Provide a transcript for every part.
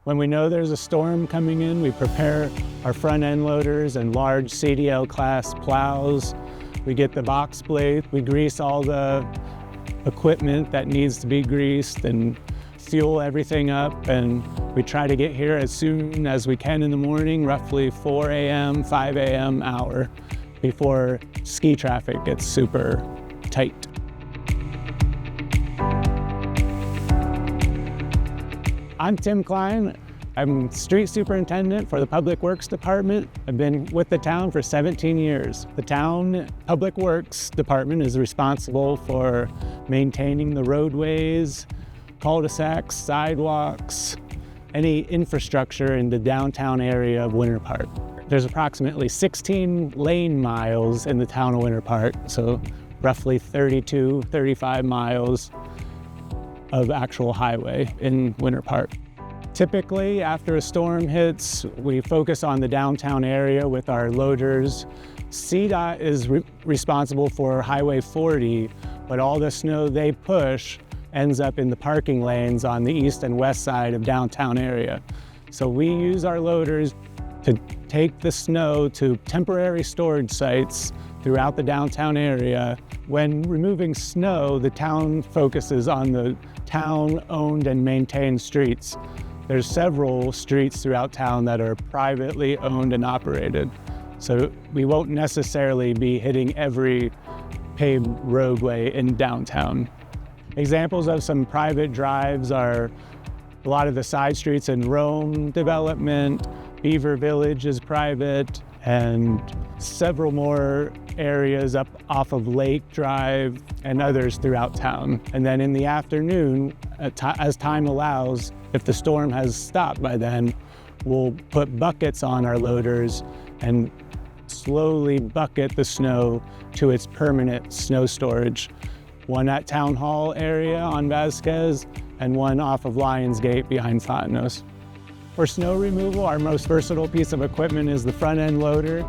When we know there's a storm coming in, we prepare our front end loaders and large CDL class plows. We get the box blade, we grease all the equipment that needs to be greased and fuel everything up, and we try to get here as soon as we can in the morning, roughly 4 a.m., 5 a.m. hour, before ski traffic gets super tight. I'm Tim Klein. I'm street superintendent for the Public Works Department. I've been with the town for 17 years. The town Public Works Department is responsible for maintaining the roadways, cul-de-sacs, sidewalks, any infrastructure in the downtown area of Winter Park. There's approximately 16 lane miles in the town of Winter Park, so roughly 32, 35 miles of actual highway in Winter Park. Typically, after a storm hits, we focus on the downtown area with our loaders. CDOT is responsible for Highway 40, but all the snow they push ends up in the parking lanes on the east and west side of downtown area. So we use our loaders to take the snow to temporary storage sites throughout the downtown area. When removing snow, the town focuses on the town-owned and maintained streets. There's several streets throughout town that are privately owned and operated. So we won't necessarily be hitting every paved roadway in downtown. Examples of some private drives are a lot of the side streets in Rome development, Beaver Village is private, and several more areas up off of Lake Drive and others throughout town. And then in the afternoon, as time allows, if the storm has stopped by then, we'll put buckets on our loaders and slowly bucket the snow to its permanent snow storage. One at Town Hall area on Vasquez and one off of Lions Gate behind Fontanos. For snow removal, our most versatile piece of equipment is the front end loader.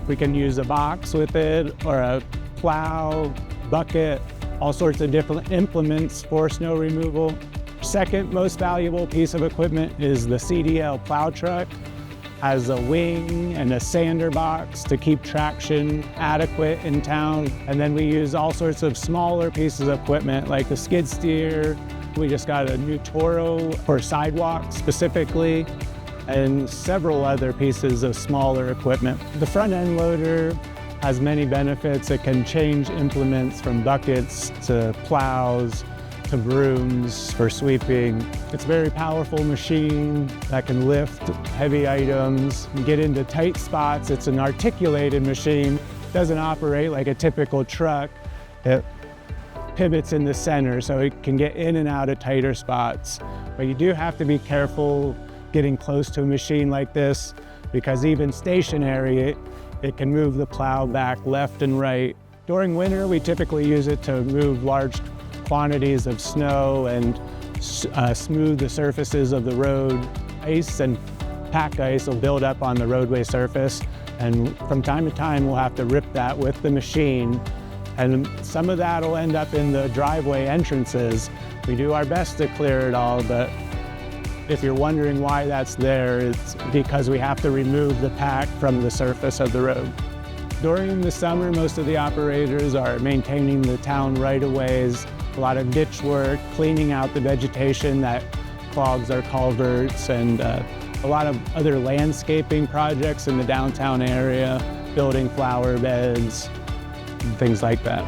We can use a box with it or a plow, bucket, all sorts of different implements for snow removal. Second most valuable piece of equipment is the CDL plow truck. Has a wing and a sander box to keep traction adequate in town. And then we use all sorts of smaller pieces of equipment like the skid steer. We just got a new Toro for sidewalks specifically, and several other pieces of smaller equipment. The front end loader has many benefits. It can change implements from buckets to plows to brooms for sweeping. It's a very powerful machine that can lift heavy items and get into tight spots. It's an articulated machine. It doesn't operate like a typical truck. It pivots in the center so it can get in and out of tighter spots. But you do have to be careful getting close to a machine like this, because even stationary, it can move the plow back left and right. During winter, we typically use it to move large quantities of snow and smooth the surfaces of the road. Ice and pack ice will build up on the roadway surface, and from time to time we'll have to rip that with the machine, and some of that will end up in the driveway entrances. We do our best to clear it all, but if you're wondering why that's there, it's because we have to remove the pack from the surface of the road. During the summer, most of the operators are maintaining the town right-of-ways, a lot of ditch work, cleaning out the vegetation that clogs our culverts, and a lot of other landscaping projects in the downtown area, building flower beds, and things like that.